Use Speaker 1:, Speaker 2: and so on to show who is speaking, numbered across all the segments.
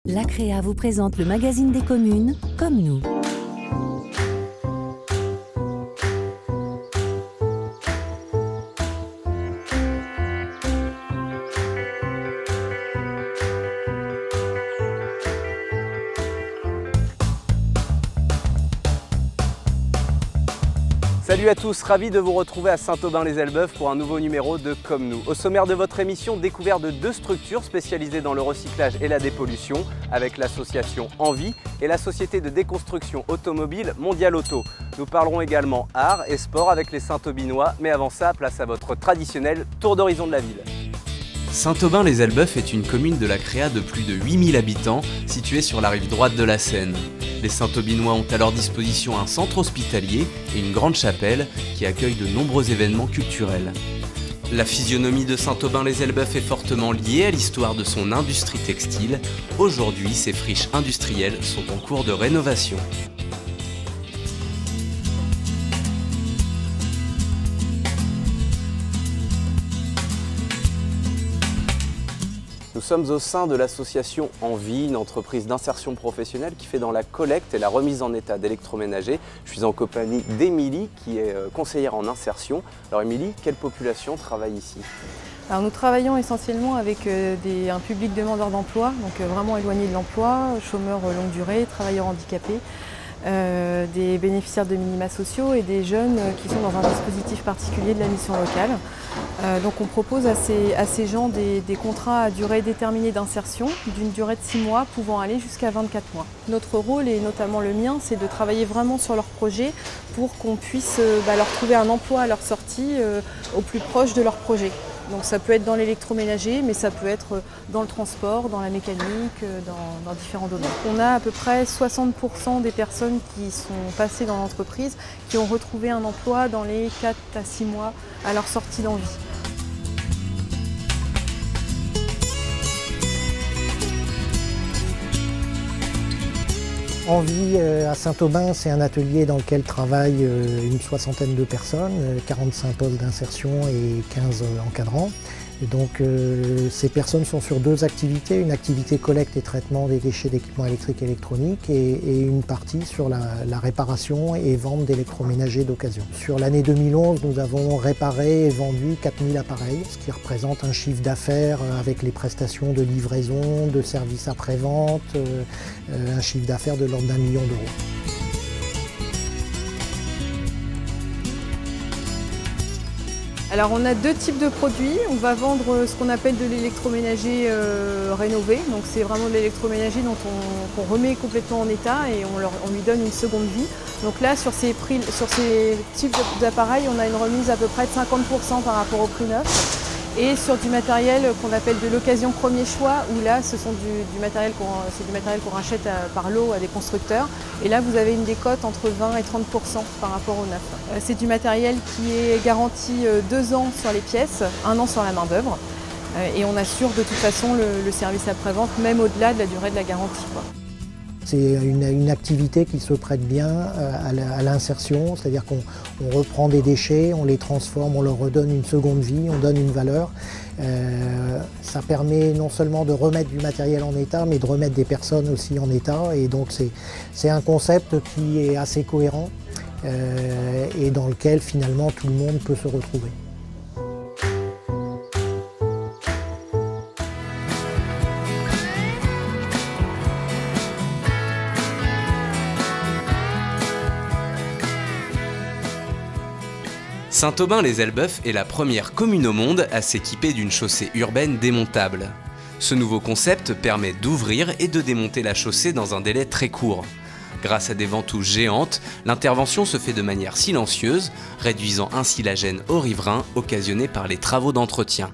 Speaker 1: L'ACREA vous présente le magazine des communes, Comme nous.
Speaker 2: Salut à tous, ravi de vous retrouver à Saint-Aubin-les-Elbeuf pour un nouveau numéro de Comme nous. Au sommaire de votre émission, découverte de deux structures spécialisées dans le recyclage et la dépollution, avec l'association Envie et la société de déconstruction automobile Mondial Auto. Nous parlerons également art et sport avec les Saint-Aubinois, mais avant ça, place à votre traditionnel tour d'horizon de la ville. Saint-Aubin-les-Elbeuf est une commune de l'ACREA de plus de 8000 habitants, située sur la rive droite de la Seine. Les Saint-Aubinois ont à leur disposition un centre hospitalier et une grande chapelle qui accueille de nombreux événements culturels. La physionomie de Saint-Aubin-les-Elbeuf est fortement liée à l'histoire de son industrie textile. Aujourd'hui, ces friches industrielles sont en cours de rénovation. Nous sommes au sein de l'association Envie, une entreprise d'insertion professionnelle qui fait dans la collecte et la remise en état d'électroménager. Je suis en compagnie d'Émilie qui est conseillère en insertion. Alors Émilie, quelle population travaille ici?
Speaker 3: Alors nous travaillons essentiellement avec un public demandeur d'emploi, donc vraiment éloigné de l'emploi, chômeurs longue durée, travailleurs handicapés. Des bénéficiaires de minima sociaux et des jeunes qui sont dans un dispositif particulier de la mission locale. Donc on propose à ces gens des contrats à durée déterminée d'insertion d'une durée de 6 mois pouvant aller jusqu'à 24 mois. Notre rôle, et notamment le mien, c'est de travailler vraiment sur leur projet pour qu'on puisse leur trouver un emploi à leur sortie au plus proche de leur projet. Donc ça peut être dans l'électroménager, mais ça peut être dans le transport, dans la mécanique, dans différents domaines. On a à peu près 60% des personnes qui sont passées dans l'entreprise qui ont retrouvé un emploi dans les 4 à 6 mois à leur sortie d'Envie.
Speaker 4: Envie à Saint-Aubin, c'est un atelier dans lequel travaillent une soixantaine de personnes, 45 postes d'insertion et 15 encadrants. Et donc ces personnes sont sur deux activités, une activité collecte et traitement des déchets d'équipements électriques et électroniques et une partie sur la réparation et vente d'électroménagers d'occasion. Sur l'année 2011, nous avons réparé et vendu 4000 appareils, ce qui représente un chiffre d'affaires avec les prestations de livraison, de services après-vente, un chiffre d'affaires de l'ordre d'1 million d'euros.
Speaker 3: Alors on a deux types de produits. On va vendre ce qu'on appelle de l'électroménager rénové. Donc c'est vraiment de l'électroménager qu'on remet complètement en état et on lui donne une seconde vie. Donc là sur ces types d'appareils, on a une remise à peu près de 50% par rapport au prix neuf. Et sur du matériel qu'on appelle de l'occasion premier choix, où là ce sont du matériel qu'on rachète par lot à des constructeurs. Et là vous avez une décote entre 20 et 30% par rapport au neuf. C'est du matériel qui est garanti 2 ans sur les pièces, 1 an sur la main d'œuvre. Et on assure de toute façon le service après-vente, même au-delà de la durée de la garantie, quoi.
Speaker 4: C'est une activité qui se prête bien à l'insertion, c'est-à-dire qu'on reprend des déchets, on les transforme, on leur redonne une seconde vie, on donne une valeur. Ça permet non seulement de remettre du matériel en état, mais de remettre des personnes aussi en état. Et donc c'est un concept qui est assez cohérent et dans lequel finalement tout le monde peut se retrouver.
Speaker 2: Saint-Aubin-les-Elbeuf est la première commune au monde à s'équiper d'une chaussée urbaine démontable. Ce nouveau concept permet d'ouvrir et de démonter la chaussée dans un délai très court. Grâce à des ventouses géantes, l'intervention se fait de manière silencieuse, réduisant ainsi la gêne aux riverains occasionnée par les travaux d'entretien.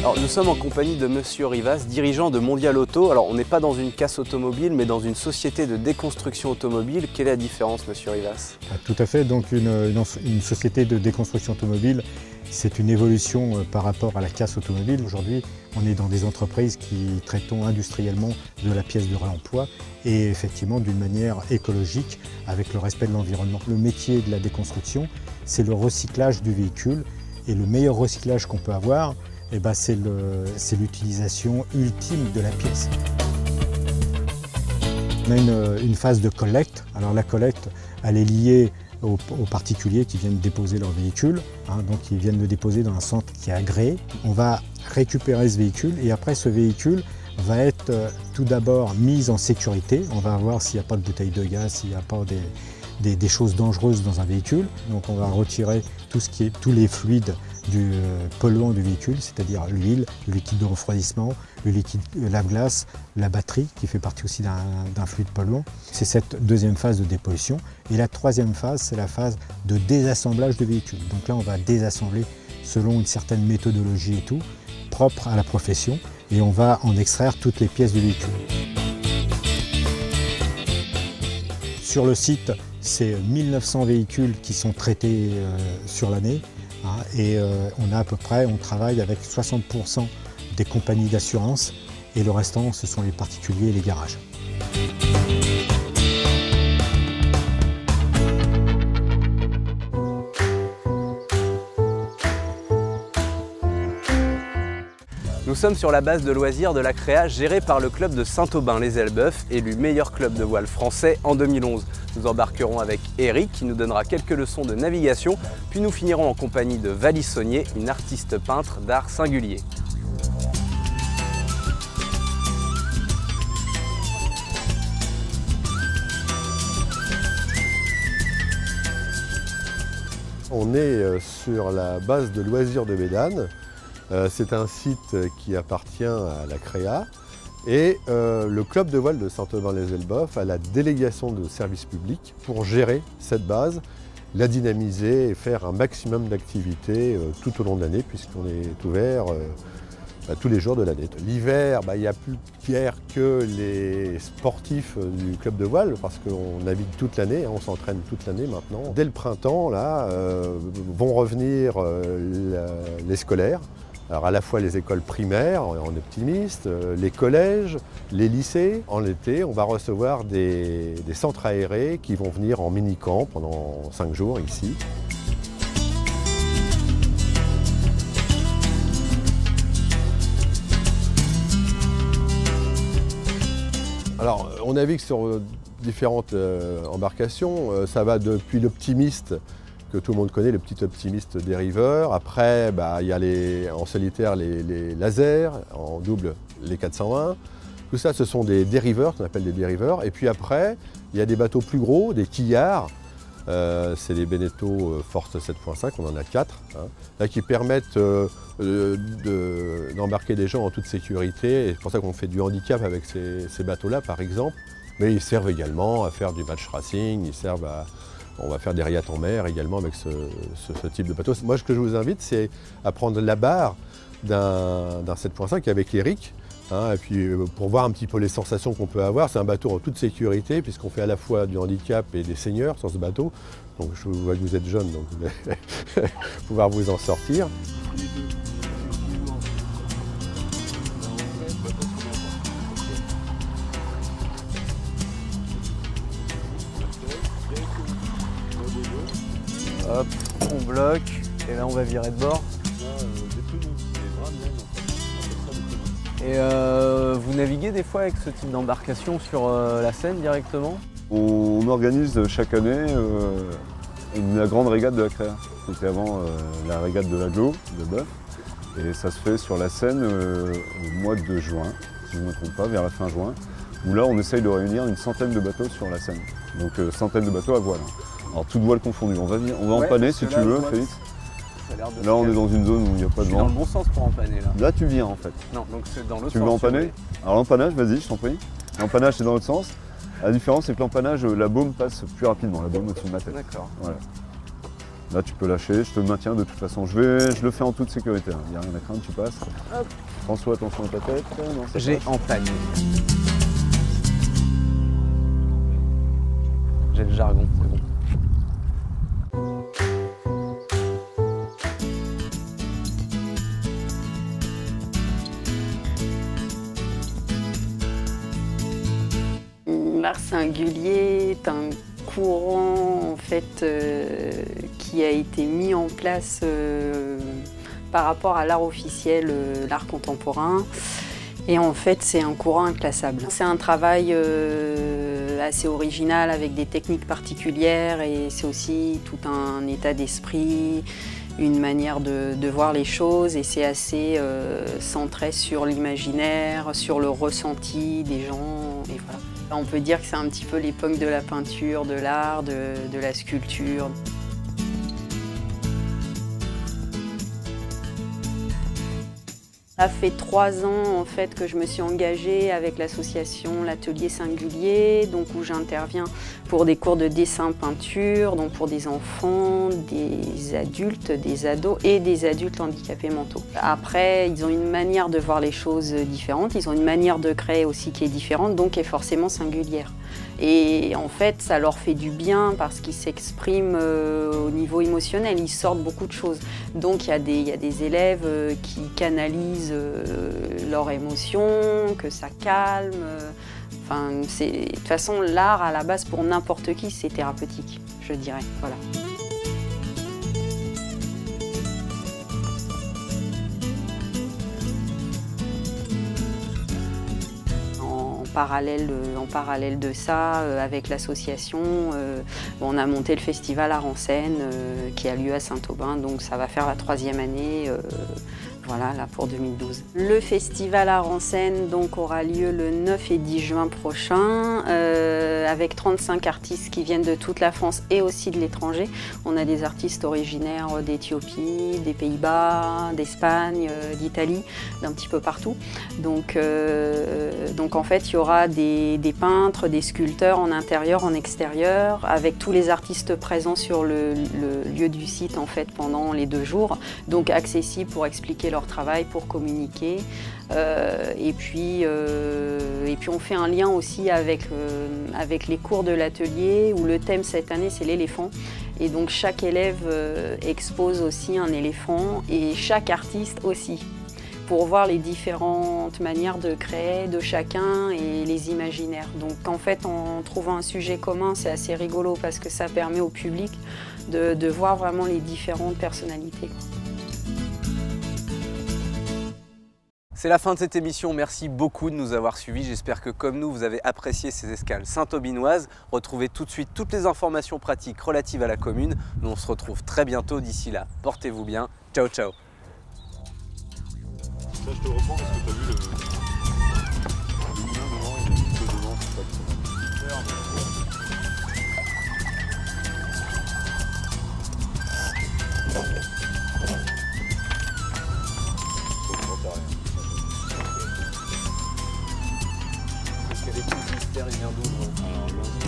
Speaker 2: Alors, Nous sommes en compagnie de Monsieur Rivas, dirigeant de Mondial Auto. Alors on n'est pas dans une casse automobile, mais dans une société de déconstruction automobile. Quelle est la différence, Monsieur Rivas?
Speaker 5: Tout à fait, donc une société de déconstruction automobile, c'est une évolution par rapport à la casse automobile. Aujourd'hui, on est dans des entreprises qui traitent industriellement de la pièce de réemploi et effectivement d'une manière écologique avec le respect de l'environnement. Le métier de la déconstruction, c'est le recyclage du véhicule et le meilleur recyclage qu'on peut avoir, c'est l'utilisation ultime de la pièce. On a une phase de collecte. Alors la collecte, elle est liée aux particuliers qui viennent déposer leur véhicule. Donc ils viennent le déposer dans un centre qui est agréé. On va récupérer ce véhicule et après ce véhicule va être tout d'abord mis en sécurité. On va voir s'il n'y a pas de bouteilles de gaz, s'il n'y a pas des choses dangereuses dans un véhicule. Donc on va retirer tous les fluides polluants du véhicule, c'est-à-dire l'huile, le liquide de refroidissement, la glace, la batterie qui fait partie aussi d'un fluide polluant. C'est cette deuxième phase de dépollution. Et la troisième phase, c'est la phase de désassemblage du véhicule. Donc là, on va désassembler selon une certaine méthodologie et tout, propre à la profession, et on va en extraire toutes les pièces du véhicule. Sur le site, c'est 1900 véhicules qui sont traités sur l'année. Et on travaille avec 60% des compagnies d'assurance et le restant, ce sont les particuliers et les garages.
Speaker 2: Nous sommes sur la base de loisirs de la Créa gérée par le club de Saint-Aubin-les-Elbeufs, élu meilleur club de voile français en 2011. Nous embarquerons avec Eric qui nous donnera quelques leçons de navigation, puis nous finirons en compagnie de Valie Saunier, une artiste peintre d'art singulier.
Speaker 6: On est sur la base de loisirs de Médane. C'est un site qui appartient à la Créa et le club de voile de Saint-Aubin-les-Elbeufs a la délégation de service public pour gérer cette base, la dynamiser et faire un maximum d'activités tout au long de l'année puisqu'on est ouvert tous les jours de l'année. L'hiver, il n'y a plus guère que les sportifs du club de voile parce qu'on navigue toute l'année, on s'entraîne toute l'année maintenant. Dès le printemps, là, vont revenir les scolaires. Alors à la fois les écoles primaires, en optimiste, les collèges, les lycées. En été, on va recevoir des centres aérés qui vont venir en mini-camp pendant 5 jours ici. Alors on navigue sur différentes embarcations. Ça va depuis l'optimiste, que tout le monde connaît, le petit optimiste dériveur. Après, il y a en solitaire les lasers, en double les 420. Tout ça, ce sont des dériveurs, qu'on appelle des dériveurs. Et puis après, il y a des bateaux plus gros, des quillards. C'est les Beneteau Force 7.5, on en a 4, là, qui permettent d'embarquer des gens en toute sécurité. Et c'est pour ça qu'on fait du handicap avec ces bateaux-là, par exemple. Mais ils servent également à faire du match racing, on va faire des régates en mer également avec ce type de bateau. Moi, ce que je vous invite, c'est à prendre la barre d'un 7.5 avec Eric, et puis pour voir un petit peu les sensations qu'on peut avoir. C'est un bateau en toute sécurité, puisqu'on fait à la fois du handicap et des seniors sur ce bateau. Donc je vois que vous êtes jeune, donc vous allez pouvoir vous en sortir.
Speaker 2: Hop, on bloque et là on va virer de bord. Et vous naviguez des fois avec ce type d'embarcation sur la Seine directement?
Speaker 7: On organise chaque année la grande régate de la Créa. C'était avant la régate de l'Aglo, de Bœuf. Et ça se fait sur la Seine au mois de juin, si je ne me trompe pas, vers la fin juin. Où là on essaye de réunir une centaine de bateaux sur la Seine. Donc centaine de bateaux à voile. Alors toute voile confondue. On va empanner si tu veux, Félix. Là on est dans une zone où il n'y a pas de vent.
Speaker 2: Dans le bon sens pour empanner là.
Speaker 7: Là tu viens en fait.
Speaker 2: Non, donc c'est dans l'autre sens.
Speaker 7: Tu veux empanner? Alors l'empannage, vas-y, je t'en prie. L'empannage c'est dans l'autre sens. La différence c'est que l'empannage, la baume passe plus rapidement, la baume au-dessus de ma tête.
Speaker 2: D'accord.
Speaker 7: Voilà. Là tu peux lâcher, je te maintiens de toute façon. Je le fais en toute sécurité, il n'y a rien à craindre, tu passes.
Speaker 2: Hop.
Speaker 7: François, attention à ta tête. Non, ça
Speaker 2: J'ai
Speaker 7: passe.
Speaker 2: en panier. J'ai le jargon, c'est bon.
Speaker 8: L'art singulier est un courant en fait, qui a été mis en place par rapport à l'art officiel, l'art contemporain. Et en fait, c'est un courant inclassable. C'est un travail assez original avec des techniques particulières et c'est aussi tout un état d'esprit, une manière de voir les choses et c'est assez centré sur l'imaginaire, sur le ressenti des gens et voilà. On peut dire que c'est un petit peu l'époque de la peinture, de l'art, de la sculpture. Ça fait 3 ans en fait que je me suis engagée avec l'association L'Atelier Singulier, donc où j'interviens pour des cours de dessin peinture, donc pour des enfants, des adultes, des ados et des adultes handicapés mentaux. Après, ils ont une manière de voir les choses différentes, ils ont une manière de créer aussi qui est différente, donc qui est forcément singulière. Et en fait, ça leur fait du bien parce qu'ils s'expriment au niveau émotionnel, ils sortent beaucoup de choses. Donc il y a des élèves qui canalisent leurs émotions, que ça calme. Enfin, de toute façon, l'art, à la base, pour n'importe qui, c'est thérapeutique, je dirais. Voilà. En parallèle de ça, avec l'association, on a monté le festival Art en Scène qui a lieu à Saint-Aubin, donc ça va faire la 3e année. Voilà, là pour 2012. Le festival Art en Scène donc, aura lieu le 9 et 10 juin prochain avec 35 artistes qui viennent de toute la France et aussi de l'étranger. On a des artistes originaires d'Éthiopie, des Pays-Bas, d'Espagne, d'Italie, d'un petit peu partout. Donc en fait, il y aura des peintres, des sculpteurs en intérieur, en extérieur, avec tous les artistes présents sur le lieu du site en fait, pendant les 2 jours, donc accessible pour expliquer leur travail, pour communiquer. Et puis on fait un lien aussi avec les cours de l'atelier où le thème cette année c'est l'éléphant. Et donc chaque élève expose aussi un éléphant et chaque artiste aussi, pour voir les différentes manières de créer de chacun et les imaginaires. Donc en fait, en trouvant un sujet commun, c'est assez rigolo parce que ça permet au public de voir vraiment les différentes personnalités.
Speaker 2: C'est la fin de cette émission, merci beaucoup de nous avoir suivis. J'espère que comme nous, vous avez apprécié ces escales saint-aubinoises. Retrouvez tout de suite toutes les informations pratiques relatives à la commune. Nous on se retrouve très bientôt, d'ici là. Portez-vous bien, ciao ciao.
Speaker 7: Ça, je te reprends parce que tu as vu le moulin devant, il y a un petit peu devant, c'est pas super, mais
Speaker 2: Quel est le mystère, il vient d'où?